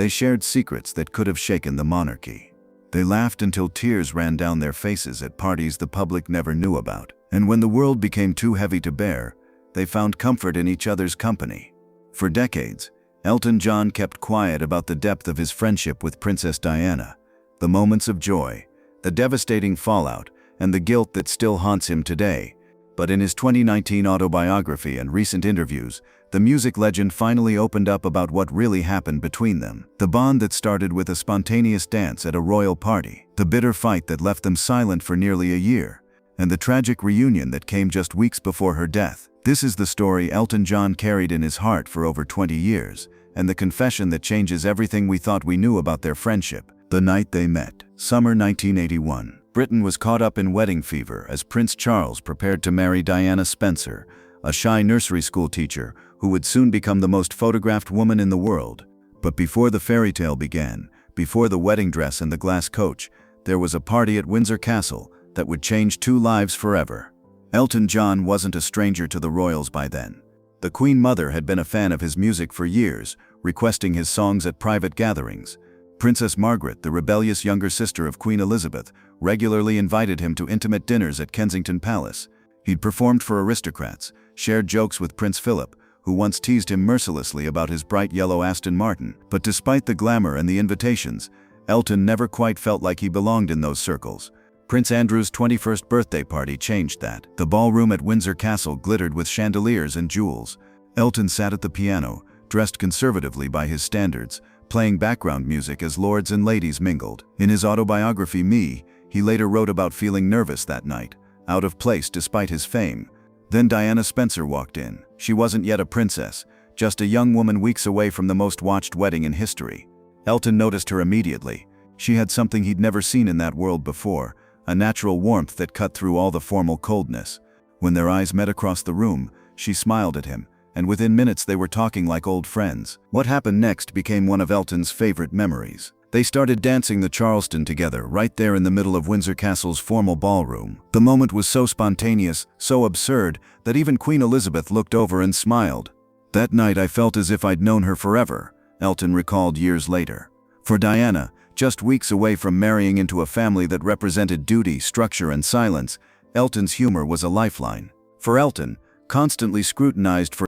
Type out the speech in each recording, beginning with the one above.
They shared secrets that could have shaken the monarchy. They laughed until tears ran down their faces at parties the public never knew about. And when the world became too heavy to bear, they found comfort in each other's company. For decades, Elton John kept quiet about the depth of his friendship with Princess Diana, the moments of joy, the devastating fallout, and the guilt that still haunts him today. But in his 2019 autobiography and recent interviews, the music legend finally opened up about what really happened between them. The bond that started with a spontaneous dance at a royal party, the bitter fight that left them silent for nearly a year, and the tragic reunion that came just weeks before her death. This is the story Elton John carried in his heart for over 20 years, and the confession that changes everything we thought we knew about their friendship. The night they met, summer 1981. Britain was caught up in wedding fever as Prince Charles prepared to marry Diana Spencer, a shy nursery school teacher who would soon become the most photographed woman in the world. But before the fairy tale began, before the wedding dress and the glass coach, there was a party at Windsor Castle that would change two lives forever. Elton John wasn't a stranger to the royals by then. The Queen Mother had been a fan of his music for years, requesting his songs at private gatherings. Princess Margaret, the rebellious younger sister of Queen Elizabeth, regularly invited him to intimate dinners at Kensington Palace. He'd performed for aristocrats, shared jokes with Prince Philip, who once teased him mercilessly about his bright yellow Aston Martin. But despite the glamour and the invitations, Elton never quite felt like he belonged in those circles. Prince Andrew's 21st birthday party changed that. The ballroom at Windsor Castle glittered with chandeliers and jewels. Elton sat at the piano, dressed conservatively by his standards, playing background music as lords and ladies mingled. In his autobiography Me, he later wrote about feeling nervous that night, out of place despite his fame. Then Diana Spencer walked in. She wasn't yet a princess, just a young woman weeks away from the most watched wedding in history. Elton noticed her immediately. She had something he'd never seen in that world before, a natural warmth that cut through all the formal coldness. When their eyes met across the room, she smiled at him, and within minutes they were talking like old friends. What happened next became one of Elton's favorite memories. They started dancing the Charleston together right there in the middle of Windsor Castle's formal ballroom. The moment was so spontaneous, so absurd, that even Queen Elizabeth looked over and smiled. That night I felt as if I'd known her forever, Elton recalled years later. For Diana, just weeks away from marrying into a family that represented duty, structure, and silence, Elton's humor was a lifeline. For Elton, constantly scrutinized for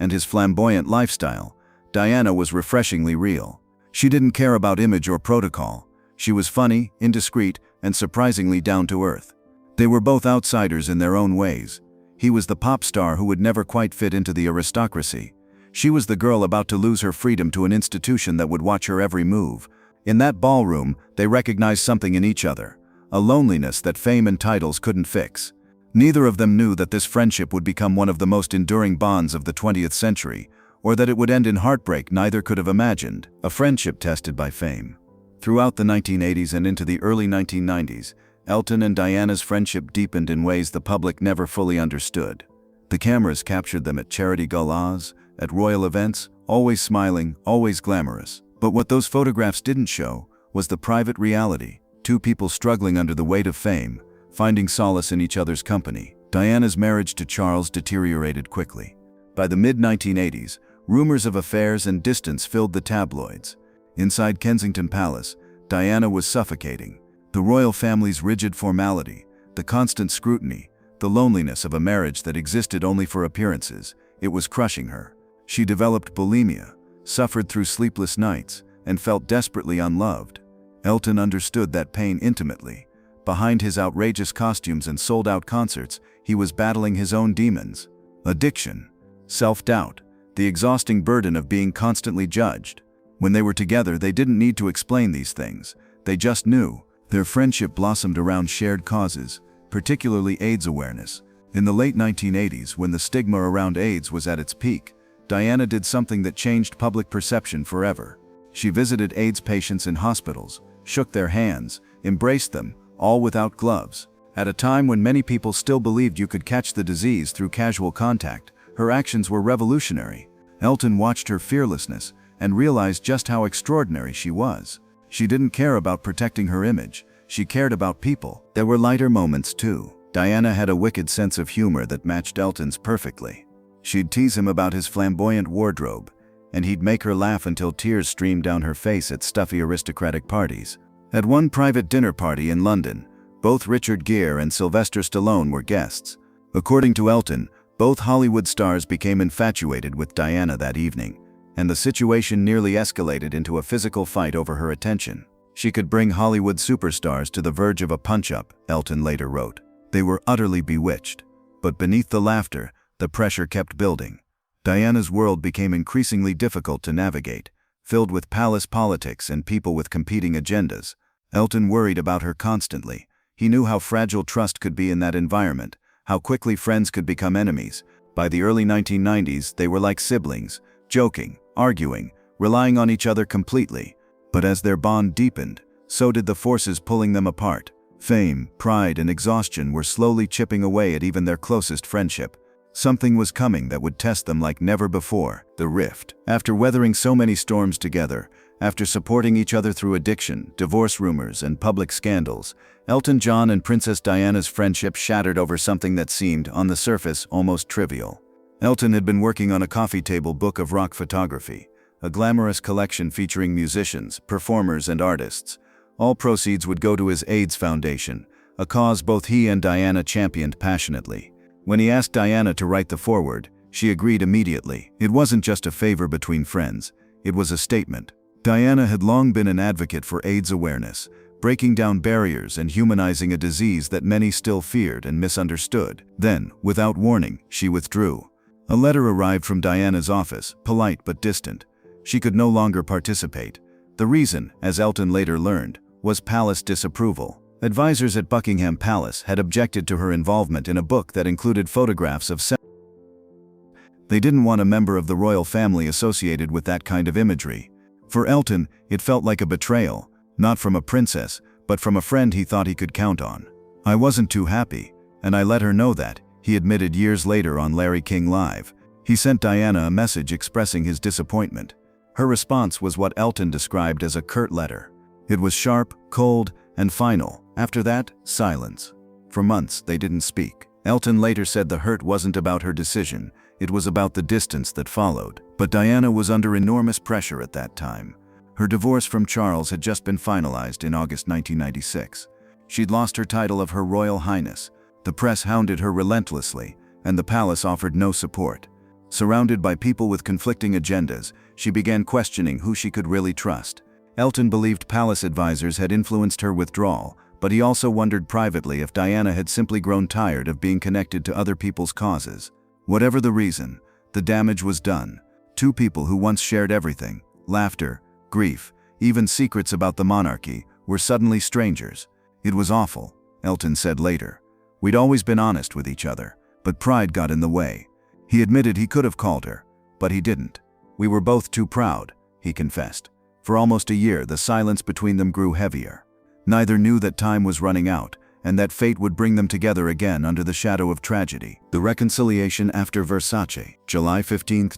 and his flamboyant lifestyle, Diana was refreshingly real. She didn't care about image or protocol. She was funny, indiscreet, and surprisingly down-to-earth. They were both outsiders in their own ways. He was the pop star who would never quite fit into the aristocracy. She was the girl about to lose her freedom to an institution that would watch her every move. In that ballroom, they recognized something in each other, a loneliness that fame and titles couldn't fix. Neither of them knew that this friendship would become one of the most enduring bonds of the 20th century, or that it would end in heartbreak neither could have imagined. A friendship tested by fame. Throughout the 1980s and into the early 1990s, Elton and Diana's friendship deepened in ways the public never fully understood. The cameras captured them at charity galas, at royal events, always smiling, always glamorous. But what those photographs didn't show was the private reality, two people struggling under the weight of fame, finding solace in each other's company. Diana's marriage to Charles deteriorated quickly. By the mid-1980s, rumors of affairs and distance filled the tabloids. Inside Kensington Palace, Diana was suffocating. The royal family's rigid formality, the constant scrutiny, the loneliness of a marriage that existed only for appearances, it was crushing her. She developed bulimia, suffered through sleepless nights, and felt desperately unloved. Elton understood that pain intimately. Behind his outrageous costumes and sold-out concerts, he was battling his own demons. Addiction, self-doubt, the exhausting burden of being constantly judged. When they were together, they didn't need to explain these things. They just knew. Their friendship blossomed around shared causes, particularly AIDS awareness. In the late 1980s, when the stigma around AIDS was at its peak, Diana did something that changed public perception forever. She visited AIDS patients in hospitals, shook their hands, embraced them, all without gloves. At a time when many people still believed you could catch the disease through casual contact, her actions were revolutionary. Elton watched her fearlessness and realized just how extraordinary she was. She didn't care about protecting her image. She cared about people. There were lighter moments too. Diana had a wicked sense of humor that matched Elton's perfectly. She'd tease him about his flamboyant wardrobe, and he'd make her laugh until tears streamed down her face at stuffy aristocratic parties. At one private dinner party in London, both Richard Gere and Sylvester Stallone were guests. According to Elton, both Hollywood stars became infatuated with Diana that evening, and the situation nearly escalated into a physical fight over her attention. She could bring Hollywood superstars to the verge of a punch-up, Elton later wrote. They were utterly bewitched. But beneath the laughter, the pressure kept building. Diana's world became increasingly difficult to navigate, filled with palace politics and people with competing agendas. Elton worried about her constantly. He knew how fragile trust could be in that environment, how quickly friends could become enemies. By the early 1990s, they were like siblings, joking, arguing, relying on each other completely. But as their bond deepened, so did the forces pulling them apart. Fame, pride, and exhaustion were slowly chipping away at even their closest friendship. Something was coming that would test them like never before: the rift. After weathering so many storms together, after supporting each other through addiction, divorce rumors, and public scandals, Elton John and Princess Diana's friendship shattered over something that seemed, on the surface, almost trivial. Elton had been working on a coffee table book of rock photography, a glamorous collection featuring musicians, performers, and artists. All proceeds would go to his AIDS Foundation, a cause both he and Diana championed passionately. When he asked Diana to write the foreword, she agreed immediately. It wasn't just a favor between friends, it was a statement. Diana had long been an advocate for AIDS awareness, breaking down barriers and humanizing a disease that many still feared and misunderstood. Then, without warning, she withdrew. A letter arrived from Diana's office, polite but distant. She could no longer participate. The reason, as Elton later learned, was palace disapproval. Advisors at Buckingham Palace had objected to her involvement in a book that included photographs of They didn't want a member of the royal family associated with that kind of imagery. For Elton, it felt like a betrayal, not from a princess, but from a friend he thought he could count on. "I wasn't too happy, and I let her know that," he admitted years later on Larry King Live. He sent Diana a message expressing his disappointment. Her response was what Elton described as a curt letter. It was sharp, cold, and final. After that, silence. For months, they didn't speak. Elton later said the hurt wasn't about her decision, it was about the distance that followed. But Diana was under enormous pressure at that time. Her divorce from Charles had just been finalized in August 1996. She'd lost her title of Her Royal Highness. The press hounded her relentlessly, and the palace offered no support. Surrounded by people with conflicting agendas, she began questioning who she could really trust. Elton believed palace advisors had influenced her withdrawal, but he also wondered privately if Diana had simply grown tired of being connected to other people's causes. Whatever the reason, the damage was done. Two people who once shared everything, laughter, grief, even secrets about the monarchy, were suddenly strangers. It was awful, Elton said later. We'd always been honest with each other, but pride got in the way. He admitted he could have called her, but he didn't. We were both too proud, he confessed. For almost a year, the silence between them grew heavier. Neither knew that time was running out, and that fate would bring them together again under the shadow of tragedy. The reconciliation after Versace. July 15,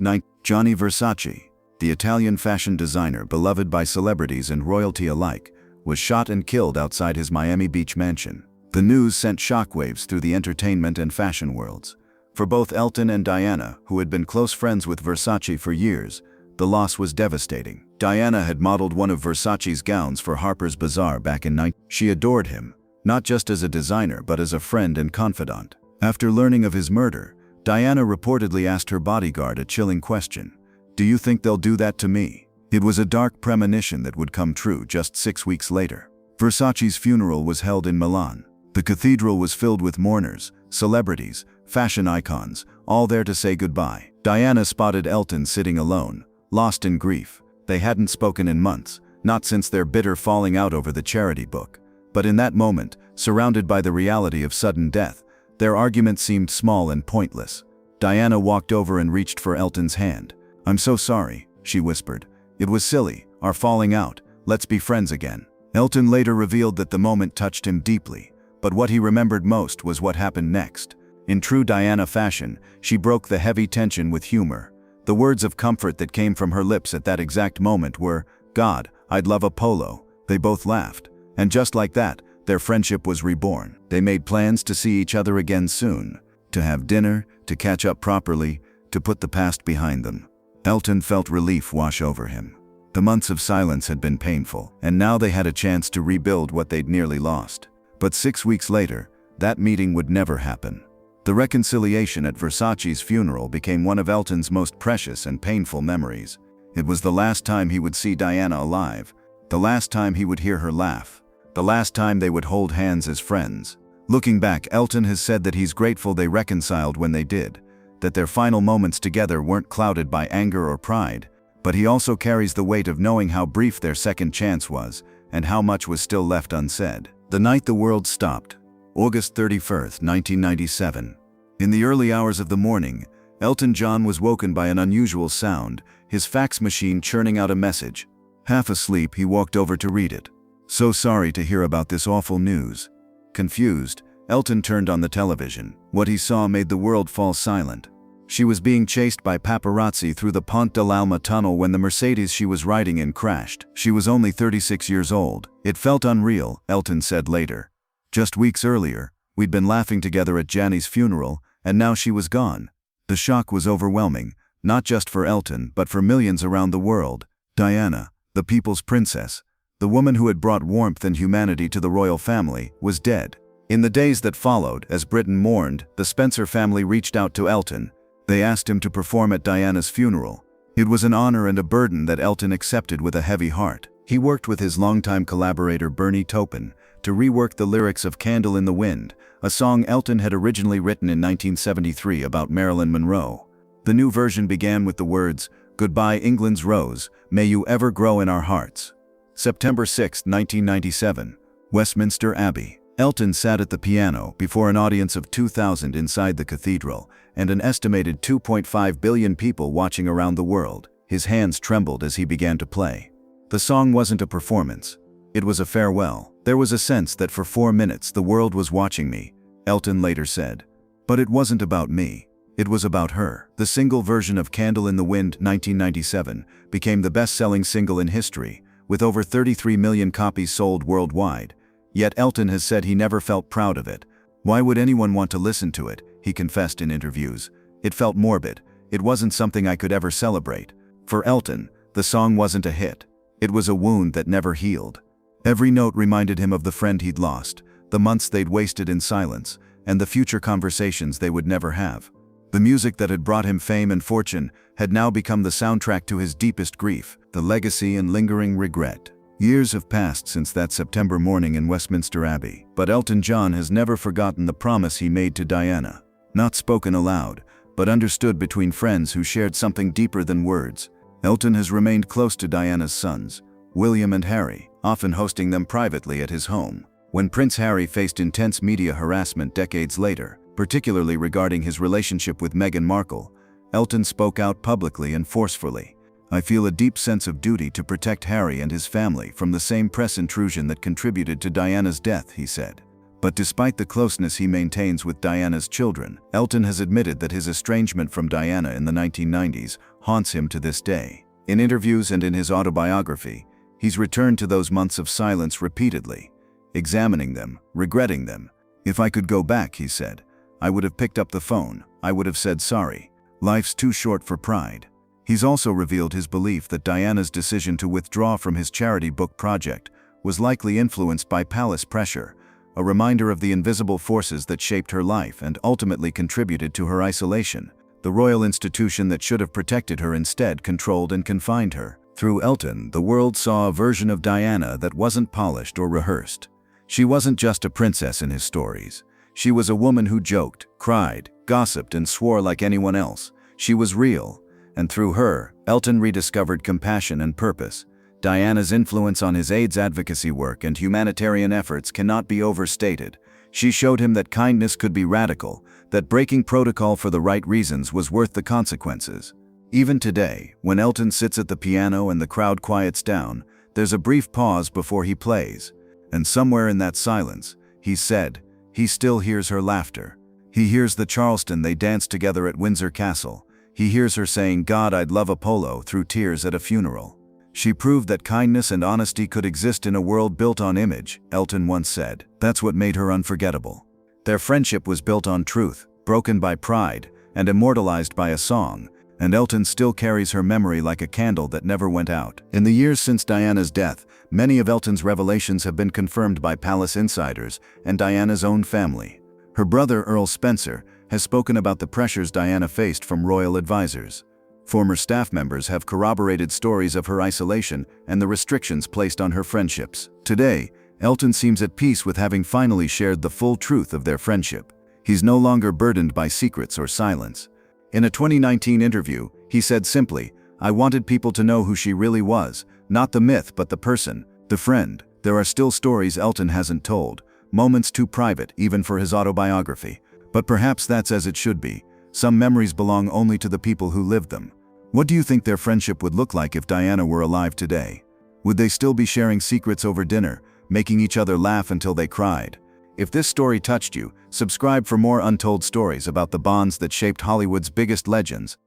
Gianni Versace, the Italian fashion designer beloved by celebrities and royalty alike, was shot and killed outside his Miami Beach mansion. The news sent shockwaves through the entertainment and fashion worlds. For both Elton and Diana, who had been close friends with Versace for years, the loss was devastating. Diana had modeled one of Versace's gowns for Harper's Bazaar back in 1990. She adored him, not just as a designer but as a friend and confidant. After learning of his murder, Diana reportedly asked her bodyguard a chilling question: "Do you think they'll do that to me?" It was a dark premonition that would come true just 6 weeks later. Versace's funeral was held in Milan. The cathedral was filled with mourners, celebrities, fashion icons, all there to say goodbye. Diana spotted Elton sitting alone, lost in grief. They hadn't spoken in months, not since their bitter falling out over the charity book. But in that moment, surrounded by the reality of sudden death, their argument seemed small and pointless. Diana walked over and reached for Elton's hand. "I'm so sorry," she whispered. "It was silly, our falling out. Let's be friends again." Elton later revealed that the moment touched him deeply, but what he remembered most was what happened next. In true Diana fashion, she broke the heavy tension with humor. The words of comfort that came from her lips at that exact moment were, "God, I'd love a polo." They both laughed. And just like that, their friendship was reborn. They made plans to see each other again soon, to have dinner, to catch up properly, to put the past behind them. Elton felt relief wash over him. The months of silence had been painful, and now they had a chance to rebuild what they'd nearly lost. But 6 weeks later, that meeting would never happen. The reconciliation at Versace's funeral became one of Elton's most precious and painful memories. It was the last time he would see Diana alive, the last time he would hear her laugh, the last time they would hold hands as friends. Looking back, Elton has said that he's grateful they reconciled when they did, that their final moments together weren't clouded by anger or pride, but he also carries the weight of knowing how brief their second chance was and how much was still left unsaid. The night the world stopped, August 31st, 1997. In the early hours of the morning, Elton John was woken by an unusual sound, his fax machine churning out a message. Half asleep, he walked over to read it. "So sorry to hear about this awful news." Confused, Elton turned on the television. What he saw made the world fall silent. She was being chased by paparazzi through the Pont de l'Alma tunnel when the Mercedes she was riding in crashed. She was only 36 years old. "It felt unreal," Elton said later. "Just weeks earlier, we'd been laughing together at Janny's funeral, and now she was gone." The shock was overwhelming, not just for Elton, but for millions around the world. Diana, the people's princess, the woman who had brought warmth and humanity to the royal family, was dead. In the days that followed, as Britain mourned, the Spencer family reached out to Elton. They asked him to perform at Diana's funeral. It was an honor and a burden that Elton accepted with a heavy heart. He worked with his longtime collaborator Bernie Taupin to rework the lyrics of "Candle in the Wind," a song Elton had originally written in 1973 about Marilyn Monroe. The new version began with the words, "Goodbye England's Rose, may you ever grow in our hearts." September 6, 1997, Westminster Abbey. Elton sat at the piano before an audience of 2,000 inside the cathedral and an estimated 2.5 billion people watching around the world. His hands trembled as he began to play. The song wasn't a performance. It was a farewell. There was a sense that for 4 minutes the world was watching me, Elton later said. But it wasn't about me. It was about her. The single version of "Candle in the Wind" 1997 became the best-selling single in history, with over 33 million copies sold worldwide. Yet Elton has said he never felt proud of it. "Why would anyone want to listen to it?" he confessed in interviews. "It felt morbid. It wasn't something I could ever celebrate." For Elton, the song wasn't a hit. It was a wound that never healed. Every note reminded him of the friend he'd lost, the months they'd wasted in silence, and the future conversations they would never have. The music that had brought him fame and fortune had now become the soundtrack to his deepest grief, the legacy and lingering regret. Years have passed since that September morning in Westminster Abbey, but Elton John has never forgotten the promise he made to Diana. Not spoken aloud, but understood between friends who shared something deeper than words. Elton has remained close to Diana's sons, William and Harry, often hosting them privately at his home. When Prince Harry faced intense media harassment decades later, particularly regarding his relationship with Meghan Markle, Elton spoke out publicly and forcefully. "I feel a deep sense of duty to protect Harry and his family from the same press intrusion that contributed to Diana's death," he said. But despite the closeness he maintains with Diana's children, Elton has admitted that his estrangement from Diana in the 1990s haunts him to this day. In interviews and in his autobiography, he's returned to those months of silence repeatedly, examining them, regretting them. "If I could go back," he said, "I would have picked up the phone. I would have said sorry. Life's too short for pride." He's also revealed his belief that Diana's decision to withdraw from his charity book project was likely influenced by palace pressure, a reminder of the invisible forces that shaped her life and ultimately contributed to her isolation. The royal institution that should have protected her instead controlled and confined her. Through Elton, the world saw a version of Diana that wasn't polished or rehearsed. She wasn't just a princess in his stories. She was a woman who joked, cried, gossiped, and swore like anyone else. She was real. And through her, Elton rediscovered compassion and purpose. Diana's influence on his AIDS advocacy work and humanitarian efforts cannot be overstated. She showed him that kindness could be radical, that breaking protocol for the right reasons was worth the consequences. Even today, when Elton sits at the piano and the crowd quiets down, there's a brief pause before he plays. And somewhere in that silence, he said, he still hears her laughter. He hears the Charleston they danced together at Windsor Castle. He hears her saying, "God, I'd love Apollo," through tears at a funeral. "She proved that kindness and honesty could exist in a world built on image," Elton once said. That's what made her unforgettable. Their friendship was built on truth, broken by pride, and immortalized by a song, and Elton still carries her memory like a candle that never went out. In the years since Diana's death, many of Elton's revelations have been confirmed by palace insiders and Diana's own family. Her brother, Earl Spencer, has spoken about the pressures Diana faced from royal advisors. Former staff members have corroborated stories of her isolation and the restrictions placed on her friendships. Today, Elton seems at peace with having finally shared the full truth of their friendship. He's no longer burdened by secrets or silence. In a 2019 interview, he said simply, "I wanted people to know who she really was, not the myth but the person, the friend." There are still stories Elton hasn't told, moments too private even for his autobiography. But perhaps that's as it should be. Some memories belong only to the people who lived them. What do you think their friendship would look like if Diana were alive today? Would they still be sharing secrets over dinner, making each other laugh until they cried? If this story touched you, subscribe for more untold stories about the bonds that shaped Hollywood's biggest legends.